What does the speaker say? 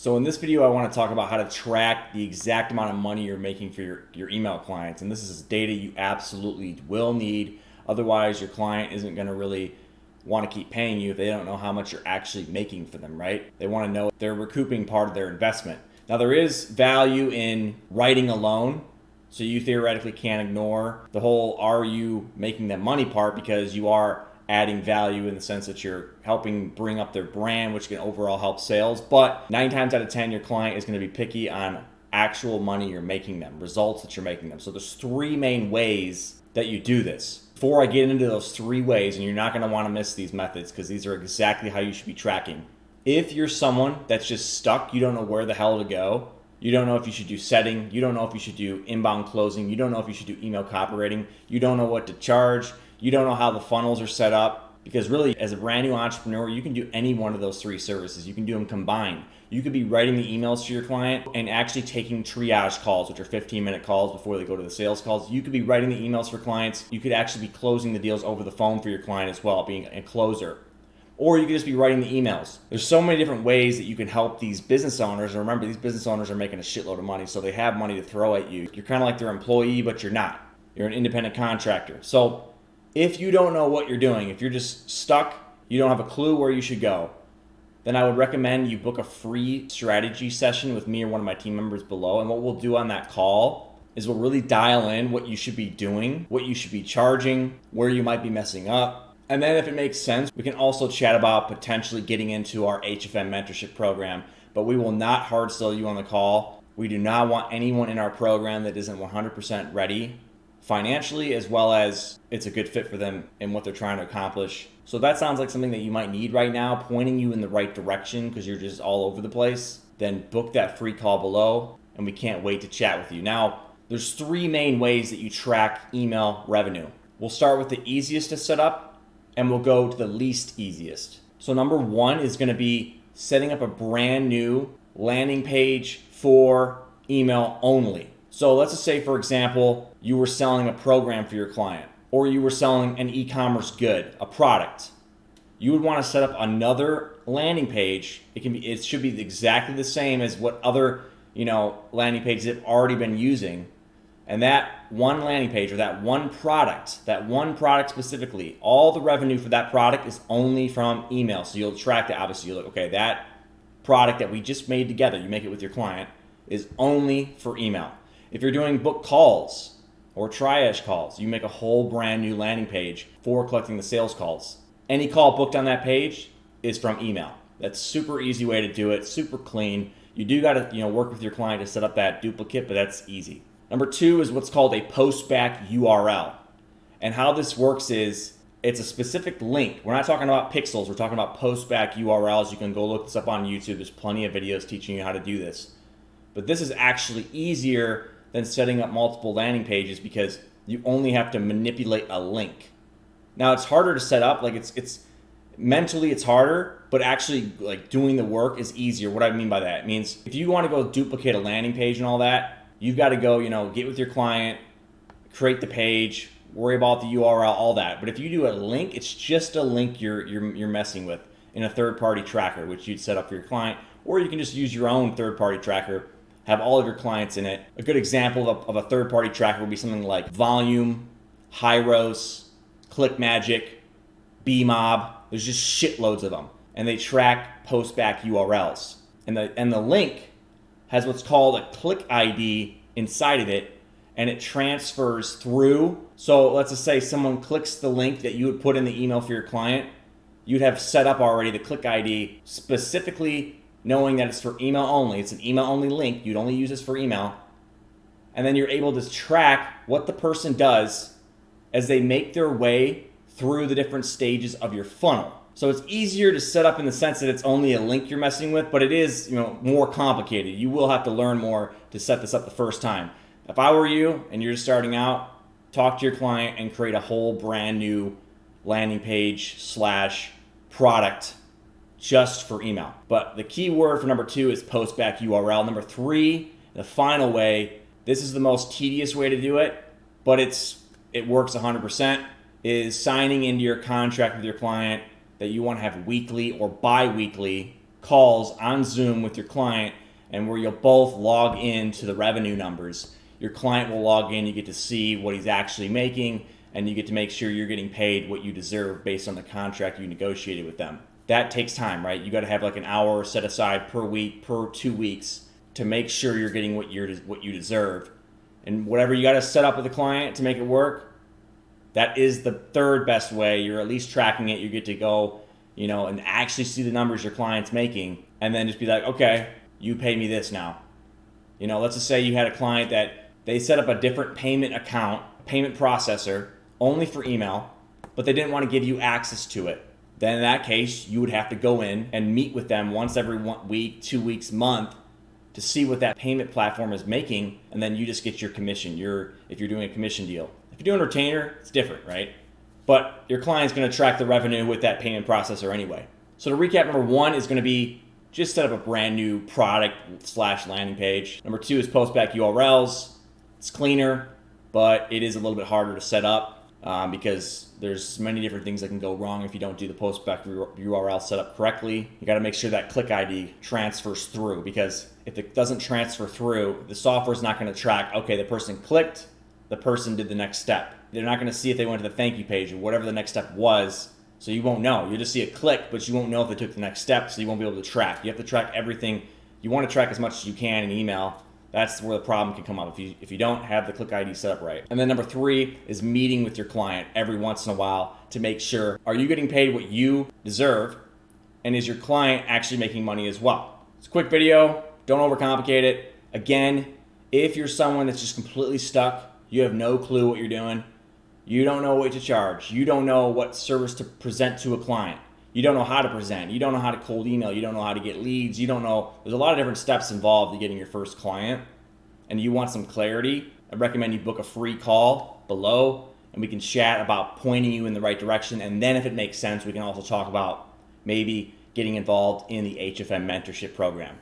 So in this video, I want to talk about how to track the exact amount of money you're making for your email clients. And this is data you absolutely will need. Otherwise, your client isn't going to really want to keep paying you if they don't know how much you're actually making for them, right? They want to know if they're recouping part of their investment. Now, there is value in writing a loan, so you theoretically can't ignore the whole are you making them money part, because you are adding value in the sense that you're helping bring up their brand, which can overall help sales. But 9 times out of 10, your client is going to be picky on actual money you're making them, results that you're making them. So there's 3 main ways that you do this. Before I get into those 3 ways, and you're not going to want to miss these methods because these are exactly how you should be tracking. If you're someone that's just stuck, you don't know where the hell to go, you don't know if you should do setting, you don't know if you should do inbound closing, you don't know if you should do email copywriting, you don't know what to charge, you don't know how the funnels are set up, because really as a brand new entrepreneur, you can do any one of those 3 services. You can do them combined. You could be writing the emails to your client and actually taking triage calls, which are 15-minute calls before they go to the sales calls. You could be writing the emails for clients. You could actually be closing the deals over the phone for your client as well, being a closer. Or you could just be writing the emails. There's so many different ways that you can help these business owners. And remember, these business owners are making a shitload of money, so they have money to throw at you. You're kind of like their employee, but you're not. You're an independent contractor. So if you don't know what you're doing, if you're just stuck, you don't have a clue where you should go, then I would recommend you book a free strategy session with me or one of my team members below. And what we'll do on that call is we'll really dial in what you should be doing, what you should be charging, where you might be messing up. And then if it makes sense, we can also chat about potentially getting into our HFM mentorship program, but we will not hard sell you on the call. We do not want anyone in our program that isn't 100% ready financially, as well as it's a good fit for them and what they're trying to accomplish. So that sounds like something that you might need right now, pointing you in the right direction because you're just all over the place. Then book that free call below, and we can't wait to chat with you. Now, there's 3 main ways that you track email revenue. We'll start with the easiest to set up, and we'll go to the least easiest. So number 1 is going to be setting up a brand new landing page for email only. So let's just say, for example, you were selling a program for your client, or you were selling an e-commerce good, a product. You would want to set up another landing page. It should be exactly the same as what other, landing pages have already been using. And that one landing page, or that one product specifically, all the revenue for that product is only from email. So you'll track that. Obviously, you'll look, okay, that product that we just made together, you make it with your client, is only for email. If you're doing book calls or triage calls, you make a whole brand new landing page for collecting the sales calls. Any call booked on that page is from email. That's super easy way to do it, super clean. You do got to work with your client to set up that duplicate, but that's easy. Number 2 is what's called a postback URL. And how this works is it's a specific link. We're not talking about pixels. We're talking about postback URLs. You can go look this up on YouTube. There's plenty of videos teaching you how to do this. But this is actually easier than setting up multiple landing pages because you only have to manipulate a link. Now, it's harder to set up. Like it's mentally it's harder, but actually like doing the work is easier. What I mean by that, it means if you want to go duplicate a landing page and all that, you've got to go, get with your client, create the page, worry about the URL, all that. But if you do a link, it's just a link you're messing with in a third-party tracker, which you'd set up for your client, or you can just use your own third-party tracker, have all of your clients in it. A good example of a third-party tracker would be something like Volume, Hyros, ClickMagick, Bmob. There's just shitloads of them, and they track postback URLs. And the link has what's called a click ID inside of it, and it transfers through. So let's just say someone clicks the link that you would put in the email for your client. You'd have set up already the click ID specifically knowing that it's for email only. It's an email only link. You'd only use this for email. And then you're able to track what the person does as they make their way through the different stages of your funnel. So it's easier to set up in the sense that it's only a link you're messing with, but it is, more complicated. You will have to learn more to set this up the first time. If I were you and you're just starting out, talk to your client and create a whole brand new landing page / product just for email. But the key word for number 2 is postback URL. Number 3, the final way, this is the most tedious way to do it, but it works 100%, is signing into your contract with your client that you want to have weekly or bi-weekly calls on Zoom with your client, and where you'll both log into the revenue numbers. Your client will log in, you get to see what he's actually making, and you get to make sure you're getting paid what you deserve based on the contract you negotiated with them. That takes time, right? You got to have like an hour set aside per week, per 2 weeks, to make sure you're getting what you deserve. And whatever you got to set up with the client to make it work, that is the third best way. You're at least tracking it. You get to go, and actually see the numbers your client's making, and then just be like, okay, you pay me this now. Let's just say you had a client that they set up a different payment account, payment processor, only for email, but they didn't want to give you access to it. Then in that case, you would have to go in and meet with them once every 1 week, 2 weeks, month, to see what that payment platform is making, and then you just get your commission. If you're doing a commission deal. If you're doing retainer, it's different, right? But your client's going to track the revenue with that payment processor anyway. So to recap, number 1 is going to be just set up a brand new product/landing page. Number 2 is postback URLs. It's cleaner, but it is a little bit harder to set up because there's many different things that can go wrong if you don't do the postback URL setup correctly. You got to make sure that click ID transfers through, because if it doesn't transfer through, the software is not going to track, okay, the person clicked, the person did the next step. They're not going to see if they went to the thank you page or whatever the next step was, so you won't know. You'll just see a click, but you won't know if they took the next step, so you won't be able to track. You have to track everything. You want to track as much as you can in email. That's where the problem can come up if you don't have the click ID set up right. And then number 3 is meeting with your client every once in a while to make sure, are you getting paid what you deserve, and is your client actually making money as well? It's a quick video. Don't overcomplicate it. Again, if you're someone that's just completely stuck, you have no clue what you're doing, you don't know what to charge, you don't know what service to present to a client, you don't know how to present, you don't know how to cold email, you don't know how to get leads, you don't know, there's a lot of different steps involved in getting your first client, and you want some clarity, I recommend you book a free call below, and we can chat about pointing you in the right direction, and then if it makes sense, we can also talk about maybe getting involved in the HFM mentorship program.